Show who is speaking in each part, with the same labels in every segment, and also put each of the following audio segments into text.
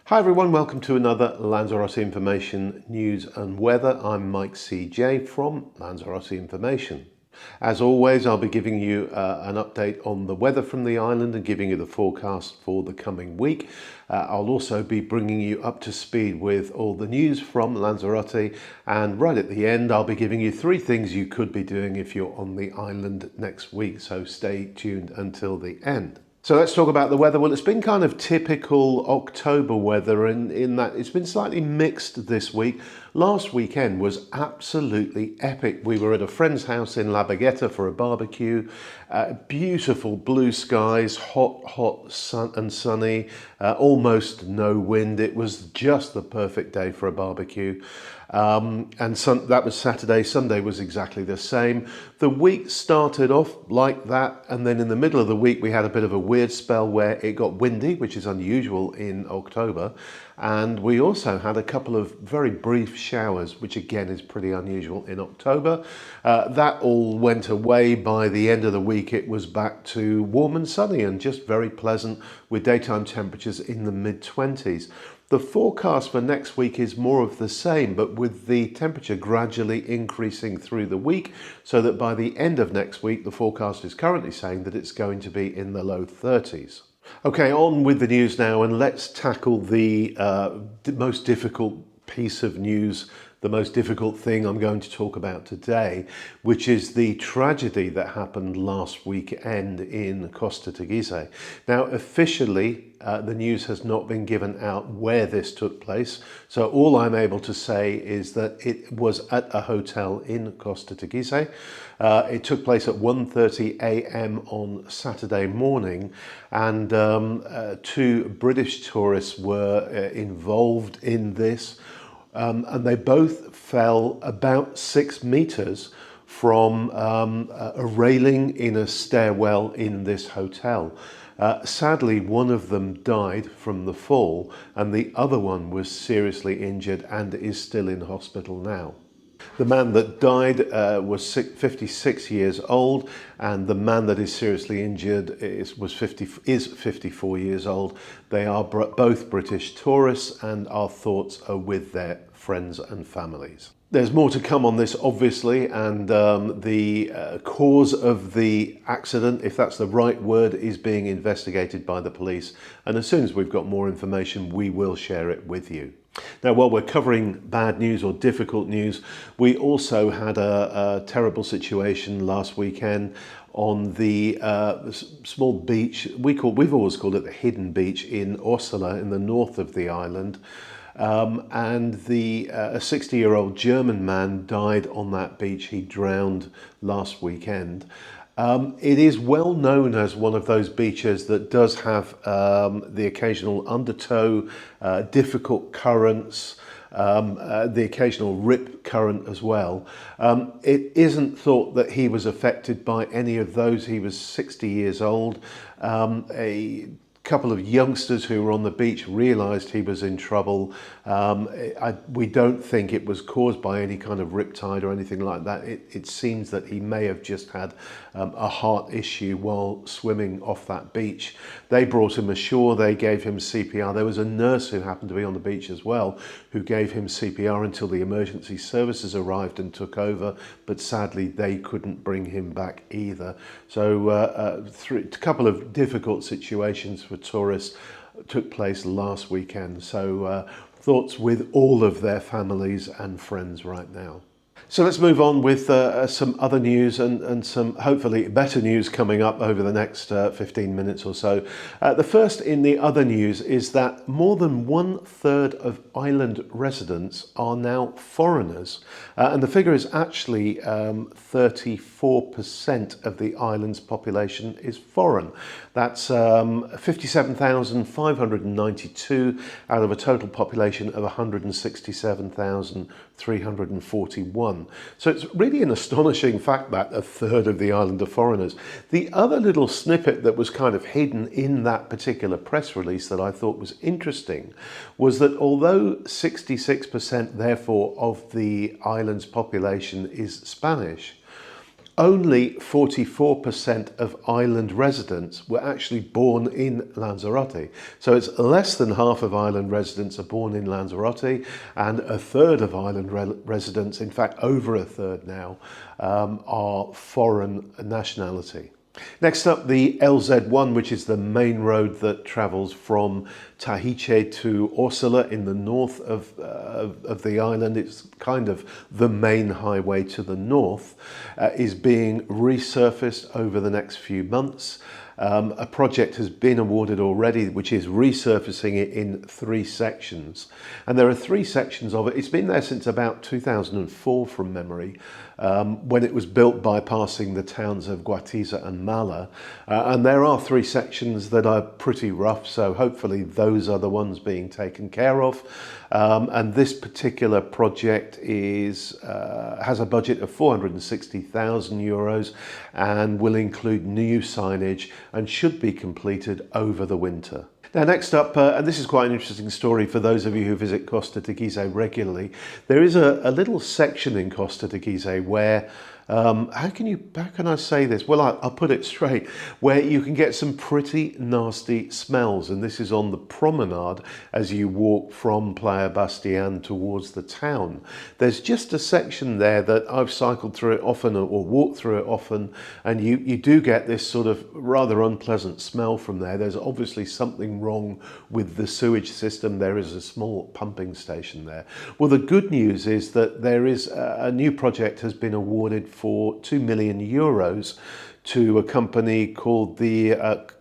Speaker 1: Hi everyone, welcome to another Lanzarote Information News and Weather. I'm Mike CJ from Lanzarote Information. As always, I'll be giving you an update on the weather from the island and giving you the forecast for the coming week. I'll also be bringing you up to speed with all the news from Lanzarote, and right at the end I'll be giving you 3 things you could be doing if you're on the island next week, so stay tuned until the end. So let's talk about the weather. Well, it's been kind of typical October weather in that it's been slightly mixed this week. Last weekend was absolutely epic. We were at a friend's house in La Bagueta for a barbecue. Beautiful blue skies, hot sun and sunny, almost no wind. It was just the perfect day for a barbecue. That was Saturday. Sunday was exactly the same. The week started off like that, and then in the middle of the week we had a bit of a weird spell where it got windy, which is unusual in October, and we also had a couple of very brief showers, which again is pretty unusual in October. That all went away. By the end of the week it was back to warm and sunny and just very pleasant, with daytime temperatures in the mid-20s. The forecast for next week is more of the same, but with the temperature gradually increasing through the week, so that by the end of next week, the forecast is currently saying that it's going to be in the low 30s. Okay, on with the news now, and let's tackle the most difficult piece of news, the most difficult thing I'm going to talk about today, which is the tragedy that happened last weekend in Costa Teguise. Now, officially, the news has not been given out where this took place, so all I'm able to say is that it was at a hotel in Costa Teguise. It took place at 1:30 a.m. on Saturday morning, and 2 British tourists were involved in this. And they both fell about 6 meters from a railing in a stairwell in this hotel. Sadly, one of them died from the fall, and the other one was seriously injured and is still in hospital now. The man that died was 56 years old, and the man that is seriously injured is 54 years old. They are both British tourists, and our thoughts are with their friends and families. There's more to come on this, obviously, and the cause of the accident, if that's the right word, is being investigated by the police. And as soon as we've got more information, we will share it with you. Now, while we're covering bad news or difficult news, we also had a terrible situation last weekend on the small beach. We've always called it the hidden beach in Orsala in the north of the island. And a 60-year-old German man died on that beach. He drowned last weekend. It is well known as one of those beaches that does have the occasional undertow, difficult currents, the occasional rip current as well. It isn't thought that he was affected by any of those. He was 60 years old. A couple of youngsters who were on the beach realised he was in trouble. We don't think it was caused by any kind of riptide or anything like that. It seems that he may have just had a heart issue while swimming off that beach. They brought him ashore, they gave him CPR. There was a nurse who happened to be on the beach as well who gave him CPR until the emergency services arrived and took over, but sadly they couldn't bring him back either. So a couple of difficult situations for tourists took place last weekend. So thoughts with all of their families and friends right now. So let's move on with some other news and some hopefully better news coming up over the next 15 minutes or so. The first in the other news is that more than 1/3 of island residents are now foreigners. And the figure is actually 34% of the island's population is foreign. That's 57,592 out of a total population of 167,341. So it's really an astonishing fact that 1/3 of the island are foreigners. The other little snippet that was kind of hidden in that particular press release that I thought was interesting was that although 66% therefore of the island's population is Spanish, only 44% of island residents were actually born in Lanzarote. So it's less than half of island residents are born in Lanzarote, and a third of island residents, in fact over a third now, are foreign nationality. Next up, the LZ1, which is the main road that travels from Tahiti to Orsala in the north of the island. It's kind of the main highway to the north, is being resurfaced over the next few months. A project has been awarded already, which is resurfacing it in 3 sections. And there are 3 sections of it. It's been there since about 2004 from memory, when it was built bypassing the towns of Guatiza and Mala. And there are 3 sections that are pretty rough, so hopefully those are the ones being taken care of. And this particular project has a budget of €460,000 and will include new signage and should be completed over the winter. Now, next up, and this is quite an interesting story for those of you who visit Costa Teguise regularly, there is a little section in Costa Teguise where how can I say this? Well, I'll put it straight, where you can get some pretty nasty smells, and this is on the promenade as you walk from Playa Bastian towards the town. There's just a section there that I've cycled through it often or walked through it often, and you do get this sort of rather unpleasant smell from there. There's obviously something wrong with the sewage system. There is a small pumping station there. Well, the good news is that there is a new project has been awarded for €2 million to a company called the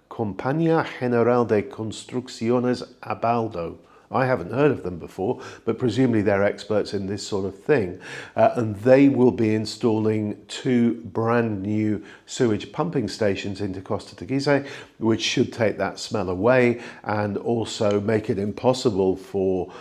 Speaker 1: Compañía General de Construcciones Abaldo. I haven't heard of them before, but presumably they're experts in this sort of thing. And they will be installing 2 brand new sewage pumping stations into Costa Teguise, which should take that smell away and also make it impossible for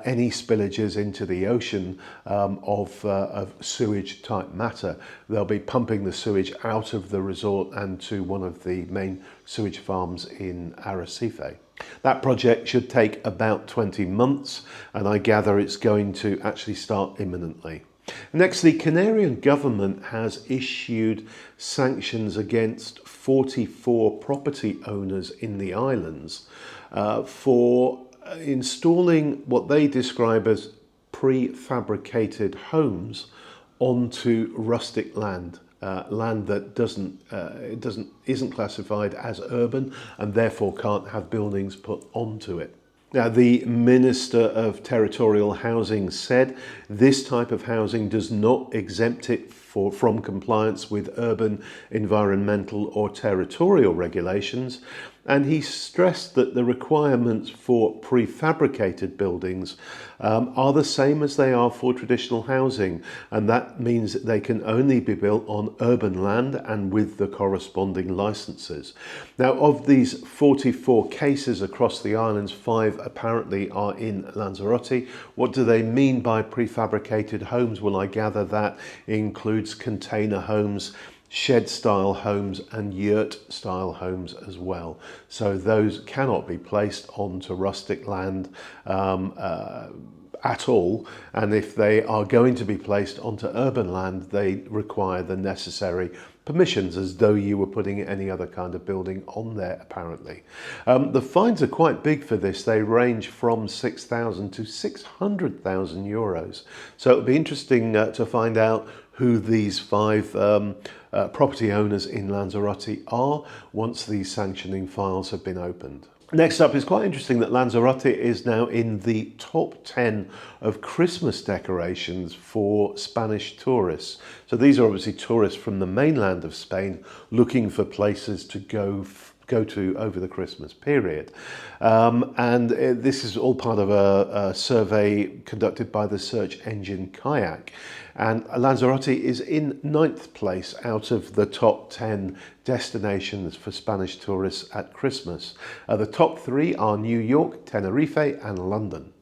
Speaker 1: any spillages into the ocean of sewage type matter. They'll be pumping the sewage out of the resort and to one of the main sewage farms in Arrecife. That project should take about 20 months, and I gather it's going to actually start imminently. Next, the Canarian government has issued sanctions against 44 property owners in the islands for installing what they describe as prefabricated homes onto rustic land. Land that isn't classified as urban and therefore can't have buildings put onto it. Now, the Minister of Territorial Housing said this type of housing does not exempt it from compliance with urban, environmental or territorial regulations, and he stressed that the requirements for prefabricated buildings are the same as they are for traditional housing, and that means that they can only be built on urban land and with the corresponding licenses. Now, of these 44 cases across the islands, 5 apparently are in Lanzarote. What do they mean by prefabricated homes? Well, I gather that includes container homes, shed-style homes and yurt-style homes as well. So those cannot be placed onto rustic land at all, and if they are going to be placed onto urban land, they require the necessary permissions as though you were putting any other kind of building on there, apparently. The fines are quite big for this. They range from €6,000 to €600,000. So it'll be interesting to find out who these 5 property owners in Lanzarote are once these sanctioning files have been opened. Next up, is quite interesting that Lanzarote is now in the top 10 of Christmas decorations for Spanish tourists. So these are obviously tourists from the mainland of Spain looking for places to go to over the Christmas period. And this is all part of a survey conducted by the search engine Kayak. And Lanzarote is in 9th place out of the top 10 destinations for Spanish tourists at Christmas. The top 3 are New York, Tenerife and London.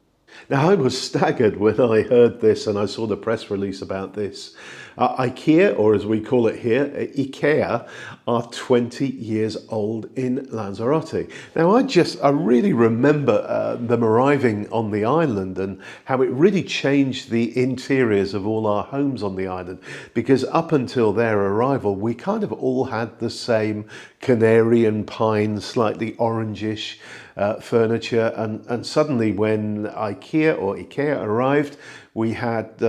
Speaker 1: Now, I was staggered when I heard this and I saw the press release about this. IKEA, or as we call it here, IKEA, are 20 years old in Lanzarote. Now, I really remember them arriving on the island and how it really changed the interiors of all our homes on the island, because up until their arrival, we kind of all had the same canary and pine, slightly orangish furniture, and suddenly when IKEA arrived, we had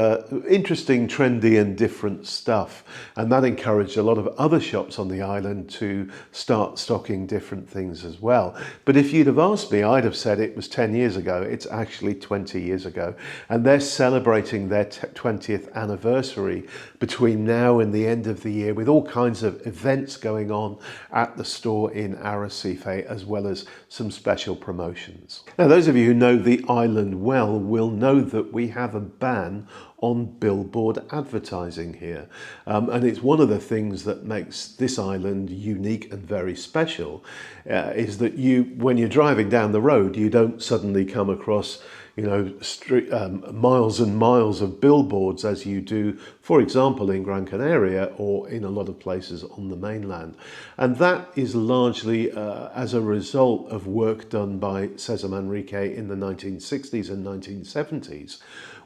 Speaker 1: interesting, trendy and different stuff, and that encouraged a lot of other shops on the island to start stocking different things as well. But if you'd have asked me, I'd have said it was 10 years ago. It's actually 20 years ago, and they're celebrating their 20th anniversary between now and the end of the year, with all kinds of events going on at the store in Arrecife, as well as some special promotions. Now, those of you who know the island well will know that we have a ban on billboard advertising here, and it's one of the things that makes this island unique and very special, is that when you're driving down the road, you don't suddenly come across miles and miles of billboards as you do, for example, in Gran Canaria or in a lot of places on the mainland. And that is largely as a result of work done by Cesar Manrique in the 1960s and 1970s,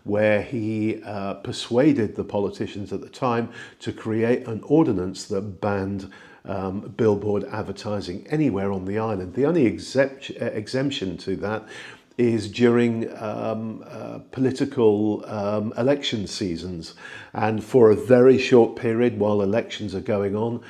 Speaker 1: where he persuaded the politicians at the time to create an ordinance that banned billboard advertising anywhere on the island. The only exemption to that is during political election seasons, and for a very short period while elections are going on,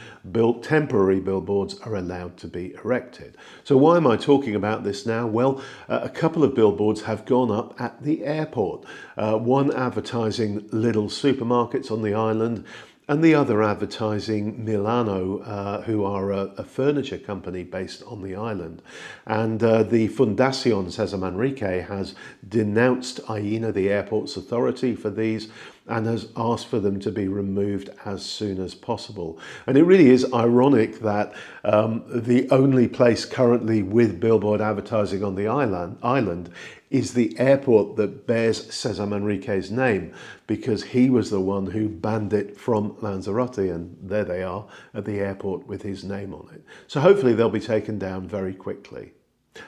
Speaker 1: temporary billboards are allowed to be erected. So why am I talking about this now? Well, a couple of billboards have gone up at the airport, one advertising little supermarkets on the island, and the other advertising Milano, who are a furniture company based on the island. And the Fundación Cesar Manrique has denounced AENA, the airport's authority, for these, and has asked for them to be removed as soon as possible. And it really is ironic that the only place currently with billboard advertising on the island is the airport that bears Cesar Manrique's name, because he was the one who banned it from Lanzarote, and there they are at the airport with his name on it. So hopefully they'll be taken down very quickly.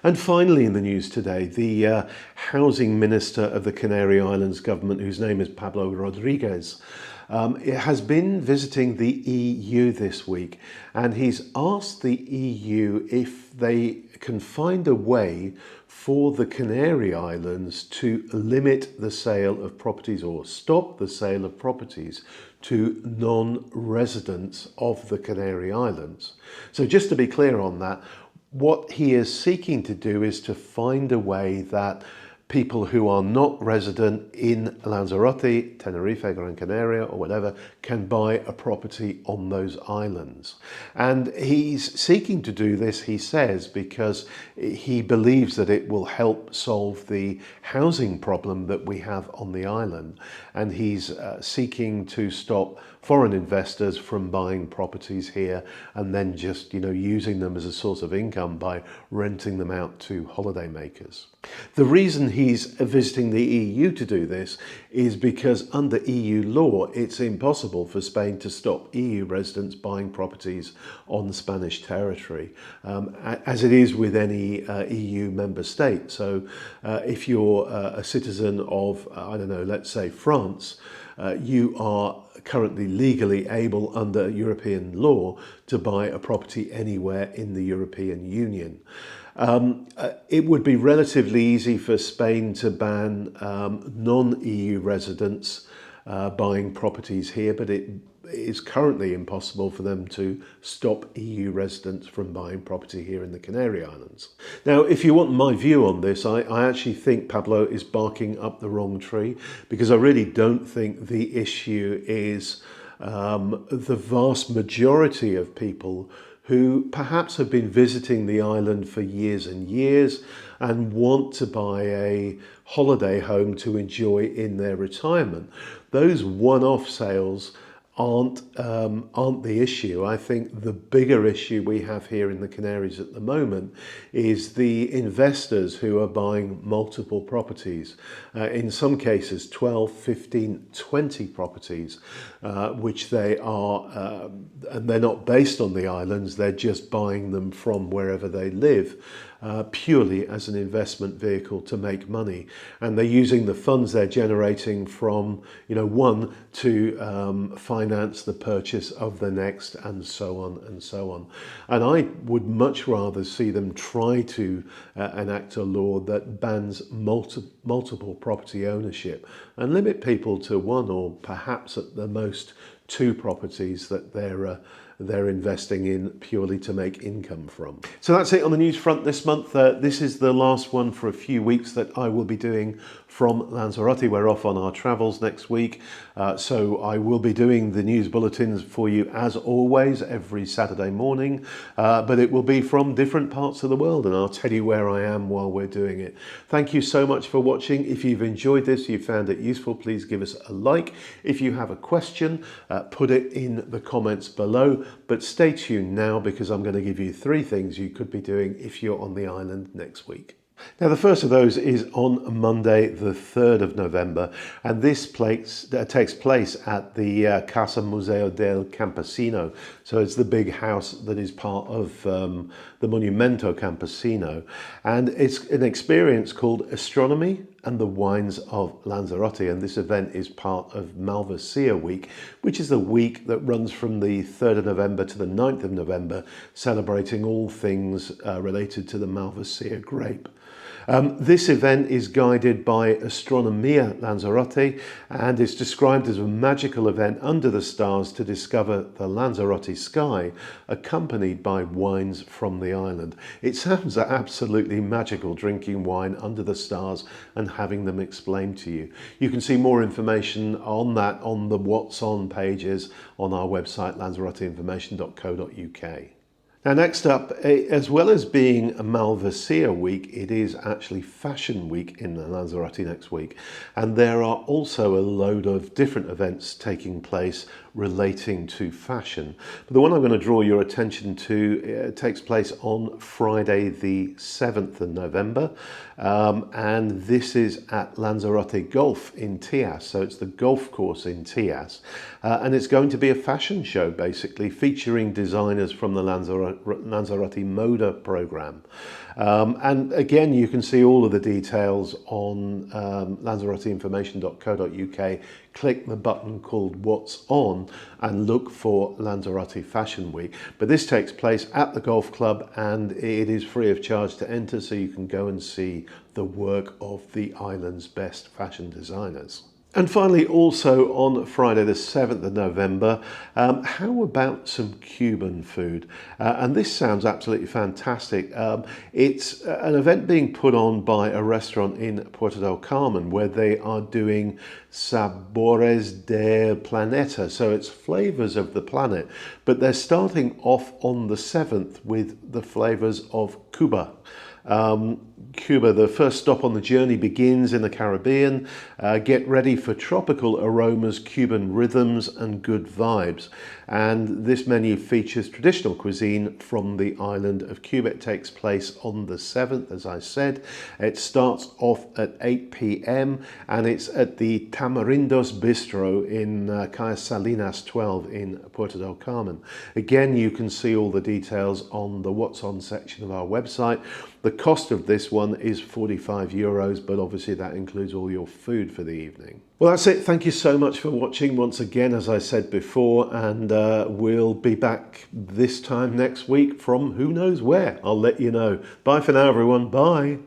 Speaker 1: And finally in the news today, the housing minister of the Canary Islands government, whose name is Pablo Rodriguez, has been visiting the EU this week, and he's asked the EU if they can find a way for the Canary Islands to limit the sale of properties, or stop the sale of properties, to non-residents of the Canary Islands. So just to be clear on that, what he is seeking to do is to find a way that people who are not resident in Lanzarote, Tenerife, Gran Canaria or whatever can buy a property on those islands. And he's seeking to do this, he says, because he believes that it will help solve the housing problem that we have on the island. And he's seeking to stop foreign investors from buying properties here and then just, using them as a source of income by renting them out to holidaymakers. The reason he's visiting the EU to do this is because under EU law, it's impossible for Spain to stop EU residents buying properties on Spanish territory, as it is with any EU member state. So if you're a citizen of, let's say France, you are currently legally able under European law to buy a property anywhere in the European Union. It would be relatively easy for Spain to ban non-EU residents buying properties here, but it is currently impossible for them to stop EU residents from buying property here in the Canary Islands. Now, if you want my view on this, I actually think Pablo is barking up the wrong tree, because I really don't think the issue is the vast majority of people who perhaps have been visiting the island for years and years and want to buy a holiday home to enjoy in their retirement. Those one-off sales aren't the issue. I think the bigger issue we have here in the Canaries at the moment is the investors who are buying multiple properties, in some cases 12, 15, 20 properties, which they are, and they're not based on the islands, they're just buying them from wherever they live. Purely as an investment vehicle to make money, and they're using the funds they're generating from one to finance the purchase of the next, and so on and so on. And I would much rather see them try to enact a law that bans multiple property ownership and limit people to one or perhaps at the most two properties that they're investing in purely to make income from. So that's it on the news front this month. This is the last one for a few weeks that I will be doing from Lanzarote. We're off on our travels next week, so I will be doing the news bulletins for you as always every Saturday morning, but it will be from different parts of the world, and I'll tell you where I am while we're doing it. Thank you so much for watching. If you've enjoyed this, you found it useful, please give us a like. If you have a question, put it in the comments below. But stay tuned now, because I'm going to give you 3 things you could be doing if you're on the island next week. Now, the first of those is on Monday, the 3rd of November, and this takes place at the Casa Museo del Campesino. So it's the big house that is part of the Monumento Campesino, and it's an experience called Astronomy and the Wines of Lanzarote, and this event is part of Malvasia Week, which is the week that runs from the 3rd of November to the 9th of November, celebrating all things related to the Malvasia grape. This event is guided by Astronomia Lanzarote and is described as a magical event under the stars to discover the Lanzarote sky, accompanied by wines from the island. It sounds absolutely magical, drinking wine under the stars and having them explained to you. You can see more information on that on the What's On pages on our website, lanzaroteinformation.co.uk. Now, next up, as well as being a Malvasia week, it is actually Fashion Week in Lanzarote next week. And there are also a load of different events taking place relating to fashion. But the one I'm going to draw your attention to takes place on Friday, the 7th of November. And this is at Lanzarote Golf in Tias. So it's the golf course in Tias. And it's going to be a fashion show, basically, featuring designers from the Lanzarote Moda program. And again, you can see all of the details on lanzaroteinformation.co.uk. Click the button called What's On and look for Lanzarote Fashion Week. But this takes place at the golf club, and it is free of charge to enter, so you can go and see the work of the island's best fashion designers. And finally, also on Friday the 7th of November, how about some Cuban food? And this sounds absolutely fantastic. It's an event being put on by a restaurant in Puerto del Carmen, where they are doing Sabores del Planeta. So it's flavors of the planet, but they're starting off on the 7th with the flavors of Cuba. Cuba, the first stop on the journey, begins in the Caribbean. Get ready for tropical aromas, Cuban rhythms and good vibes. And this menu features traditional cuisine from the island of Cuba. It takes place on the 7th, as I said. It starts off at 8 p.m. and it's at the Tamarindos Bistro in Calle Salinas 12 in Puerto del Carmen. Again, you can see all the details on the What's On section of our website. The cost of this one is €45, but obviously that includes all your food for the evening. Well, that's it. Thank you so much for watching once again, as I said before, and we'll be back this time next week from who knows where. I'll let you know. Bye for now, everyone. Bye.